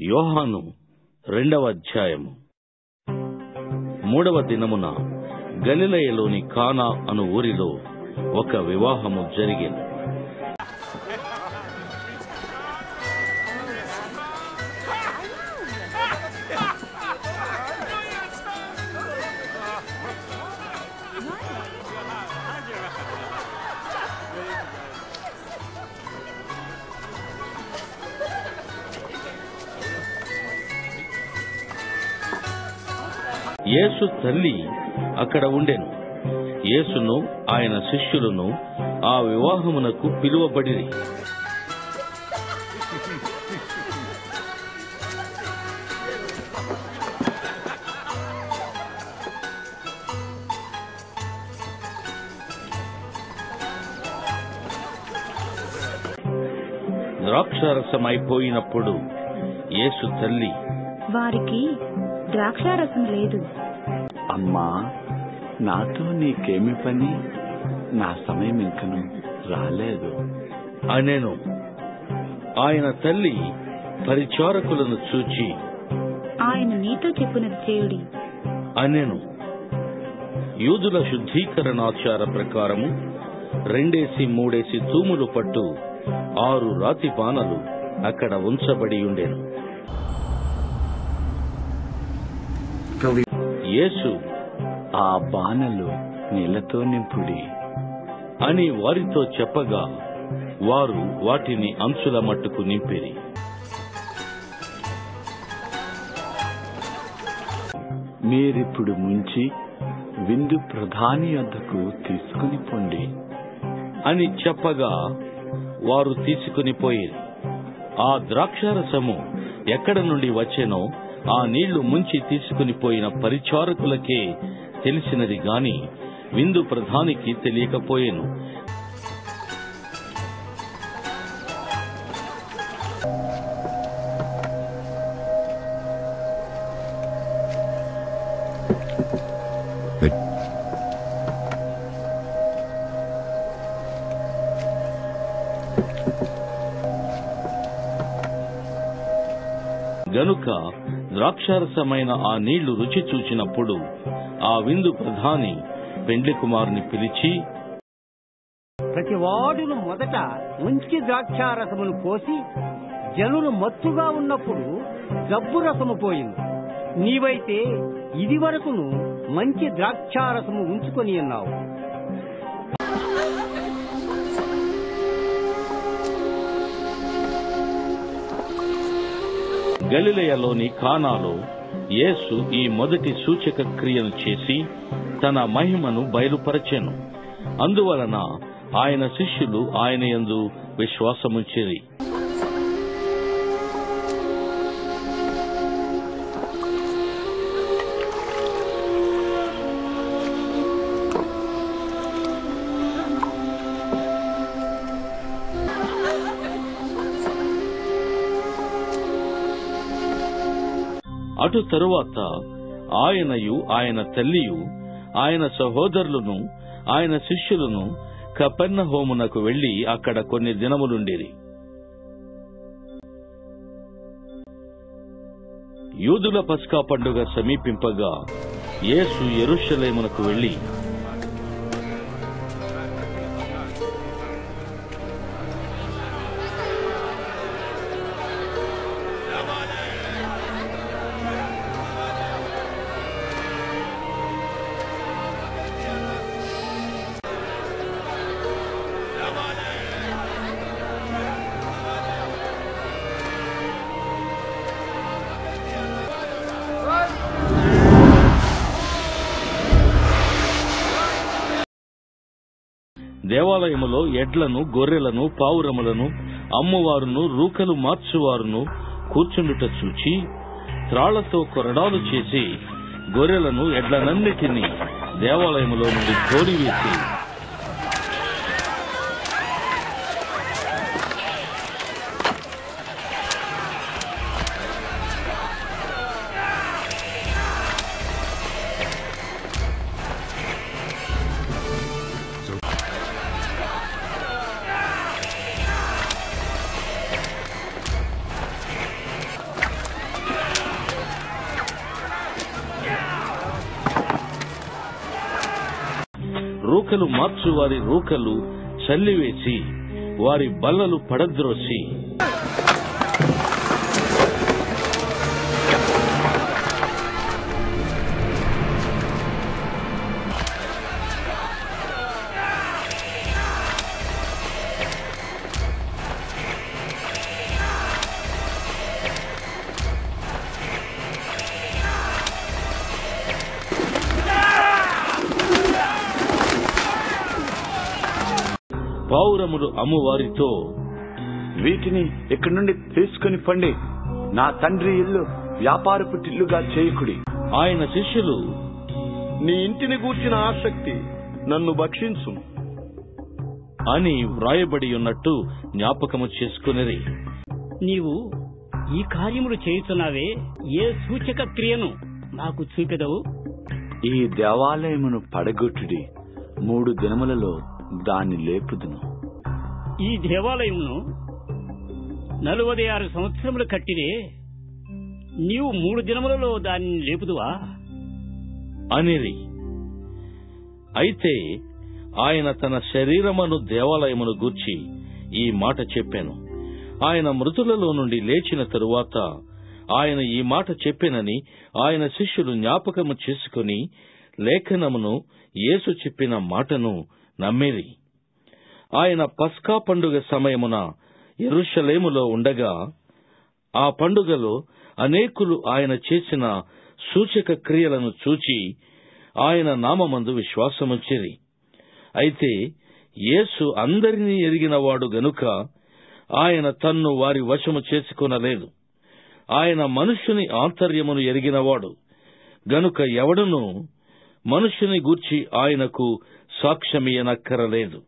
యోహాను 2వ అధ్యాయము. 3వ దినమున గలిలయలోని కానా అను ఊరిలో ఒక వివాహము జరిగెను. యేసు తల్లి అక్కడ ఉండెను. యేసును ఆయన శిష్యులను ఆ వివాహమునకు పిలువబడిరి. ద్రాక్షారసమైపోయినప్పుడు యేసు తల్లి, వారికి ద్రాక్షారసం లేదు. అమ్మా, నాతో నీకేమి పని? నా సమయం ఇంకను రాలేదు అనెను. ఆయన తల్లి పరిచారకులను చూచి, ఆయన నీతో చెప్పినది చేయుడి అనెను. యూదుల శుద్ధీకరణాచార ప్రకారము 2-3 తూములు పట్టు 6 రాతి పానలు అక్కడ ఉంచబడి ఉండెను. యేసు, ఆ బాణలు నీళ్లతో నింపుడి అని వారితో చెప్పగా వారు వాటిని అంచుల మట్టుకు నింపిరి. మీరిప్పుడు ముంచి విందు ప్రధాని వద్దకు తీసుకుని పొండి అని చెప్పగా వారు తీసుకుని పోయిరి. ఆ ద్రాక్షారసము ఎక్కడ నుండి వచ్చెనో ఆ నీళ్లు ముంచి తీసుకుని పోయిన పరిచారకులకే తెలిసినది గాని విందు ప్రధానికి తెలియకపోయెను. గనుక ద్రాక్షారసమైన ఆ నీళ్లు రుచి చూచినప్పుడు ఆ విందు ప్రధాని పెండ్లి కుమారుని పిలిచి, ప్రతి వాడును మొదట మంచి ద్రాక్షారసమును పోసి జనులు మత్తుగా ఉన్నప్పుడు జబ్బు రసము పోయింది. నీవైతే ఇది వరకును మంచి ద్రాక్షారసము ఉంచుకొని ఉన్నావు. గలిలయలోని కానాలో యేసు ఈ మొదటి సూచక క్రియను చేసి తన మహిమను బయలుపరచెను. అందువలన ఆయన శిష్యులు ఆయన యందు విశ్వాసముంచిరి. అటు తరువాత ఆయనయు ఆయన తల్లియు ఆయన సహోదరులను ఆయన శిష్యులను కపెర్నహూమునకు వెళ్లి అక్కడ కొన్ని దినములుండిరి. యూదుల పస్కా పండుగ సమీపింపగా యేసు యెరూషలేమునకు వెళ్లి దేవాలయములో ఎడ్లను, గొర్రెలను, పావురములను అమ్మువారును, రూకలు మార్చువారును కూర్చుండుట చూచి త్రాళ్లతో కొరడాలు చేసి గొర్రెలను, ఎడ్లనన్నిటినీ దేవాలయములో నుండి తోలివేసి రూకలు మార్చు వారి రూకలు చల్లివేసి వారి బల్లలు పడద్రోసి పావురములు అమ్మువారితో, వీటిని ఇక్కడి నుండి తీసుకుని పండి, నా తండ్రి ఇల్లు వ్యాపారపు టిల్లుగా చేయకుడి. ఆయన శిష్యులు, నీ ఇంటిని గూర్చిన ఆసక్తి నన్ను భక్షించు అని వ్రాయబడి ఉన్నట్టు జ్ఞాపకము చేసుకునిరి. నీవు ఈ కార్యములు చేయుచున్నావే, ఏ సూచక క్రియను నాకు చూపెదవు? ఈ దేవాలయమును పడగొట్టుడి, 3 దినములలో దాన్ని లేపుదును. ఈ దేవాలయమును 46 సంవత్సరములు కట్టిరే, నీవు 3 దినములలో దాన్ని లేపుదువా అనిరి. అయితే ఆయన తన శరీరమును దేవాలయమును గూర్చి ఈ మాట చెప్పాను. ఆయన మృతులలో నుండి లేచిన తరువాత ఆయన ఈ మాట చెప్పెనని ఆయన శిష్యులు జ్ఞాపకము చేసుకుని లేఖనమును యేసు చెప్పిన మాటను నమ్మిరి. ఆయన పస్కా పండుగ సమయమున యెరూషలేములో ఉండగా ఆ పండుగలో అనేకులు ఆయన చేసిన సూచక క్రియలను చూచి ఆయన నామమందు విశ్వాసముంచిరి. అయితే యేసు అందరినీ ఎరిగినవాడు గనుక ఆయన తన్ను వారి వశము చేసుకొనలేదు. ఆయన మనుష్యుని ఆంతర్యమును ఎరిగినవాడు గనుక ఎవడునూ మనుష్యుని గూర్చి ఆయనకు సాక్ష్యమియ్యనక్కరలేదు.